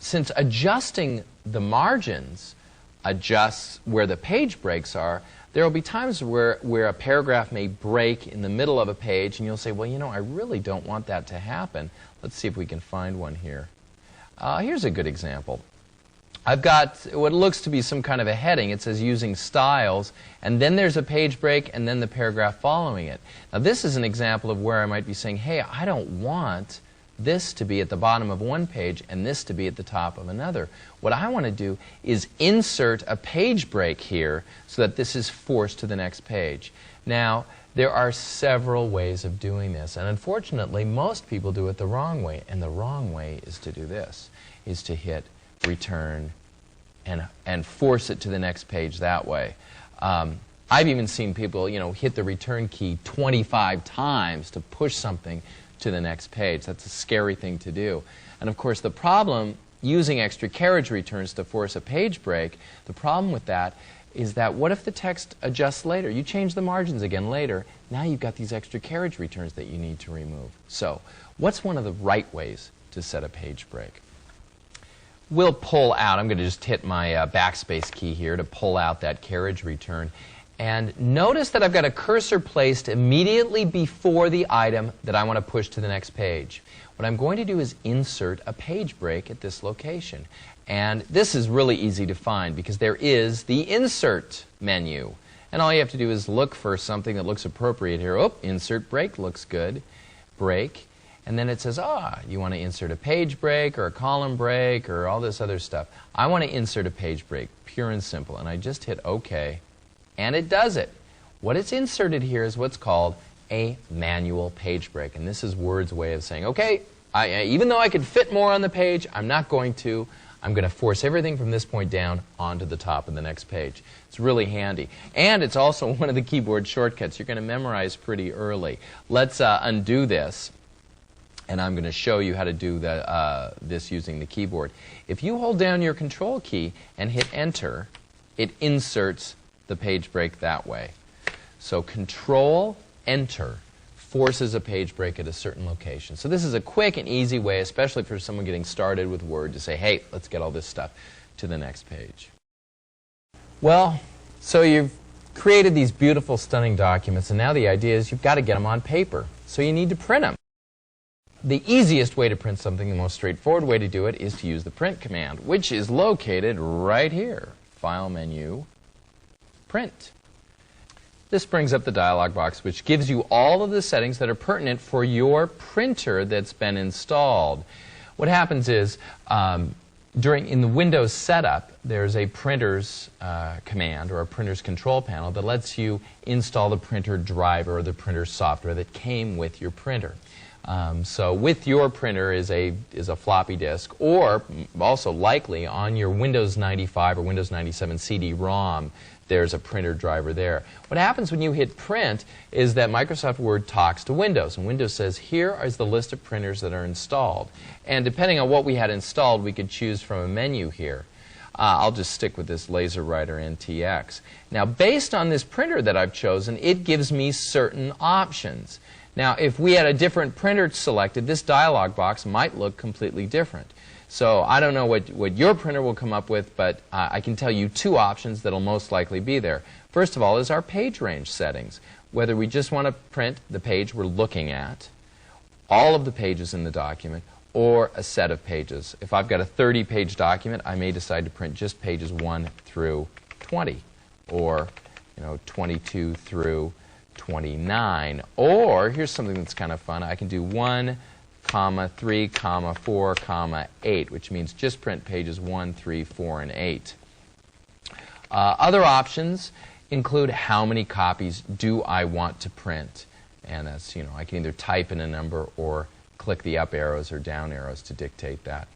since adjusting the margins adjusts where the page breaks are, there will be times where a paragraph may break in the middle of a page, and you'll say, well, you know, I really don't want that to happen. Let's see if we can find one here. Here's a good example. I've got what looks to be some kind of a heading. It says using styles, and then there's a page break, and then the paragraph following it. Now this is an example of where I might be saying, hey, I don't want this to be at the bottom of one page and this to be at the top of another. What I want to do is insert a page break here so that this is forced to the next page. Now, there are several ways of doing this, and unfortunately most people do it the wrong way, and the wrong way is to do this, is to hit return and force it to the next page that way. I've even seen people, you know, hit the return key 25 times to push something to the next page. That's a scary thing to do. And of course the problem using extra carriage returns to force a page break, the problem with that is that what if the text adjusts later? You change the margins again later. Now you've got these extra carriage returns that you need to remove. So what's one of the right ways to set a page break? We'll pull out, I'm going to just hit my backspace key here to pull out that carriage return. And notice that I've got a cursor placed immediately before the item that I want to push to the next page. What I'm going to do is insert a page break at this location. And this is really easy to find because there is the Insert menu. And all you have to do is look for something that looks appropriate here. Oh, Insert Break looks good. Break. And then it says, you want to insert a page break or a column break or all this other stuff. I want to insert a page break, pure and simple. And I just hit OK. And it does it. What it's inserted here is what's called a manual page break. And this is Word's way of saying, okay, even though I could fit more on the page, I'm not going to. I'm going to force everything from this point down onto the top of the next page. It's really handy. And it's also one of the keyboard shortcuts you're going to memorize pretty early. Let's undo this. And I'm going to show you how to do this using the keyboard. If you hold down your Control key and hit Enter, it inserts the page break that way. So Control Enter forces a page break at a certain location. So this is a quick and easy way, especially for someone getting started with Word, to say, hey, let's get all this stuff to the next page. Well, so you've created these beautiful, stunning documents, and now the idea is you've got to get them on paper. So you need to print them. The easiest way to print something, the most straightforward way to do it, is to use the print command, which is located right here. File menu, print. This brings up the dialog box, which gives you all of the settings that are pertinent for your printer that's been installed. What happens is, in the Windows setup, there's a printer's command or a printer's control panel that lets you install the printer driver or the printer software that came with your printer. So with your printer is a floppy disk, or also likely on your Windows 95 or Windows 97 CD-ROM, there's a printer driver there. What happens when you hit print is that Microsoft Word talks to Windows, and Windows says, here is the list of printers that are installed. And depending on what we had installed, we could choose from a menu here. I'll just stick with this LaserWriter NTX. Now, based on this printer that I've chosen, it gives me certain options. Now, if we had a different printer selected, this dialog box might look completely different. So I don't know what your printer will come up with, but I can tell you two options that will most likely be there. First of all is our page range settings. Whether we just want to print the page we're looking at, all of the pages in the document, or a set of pages. If I've got a 30-page document, I may decide to print just pages 1 through 20, or 22 through 29. Or here's something that's kind of fun. I can do 1, 3, 4, 8, which means just print pages 1, 3, 4, and 8. Other options include how many copies do I want to print. And that's, I can either type in a number or click the up arrows or down arrows to dictate that.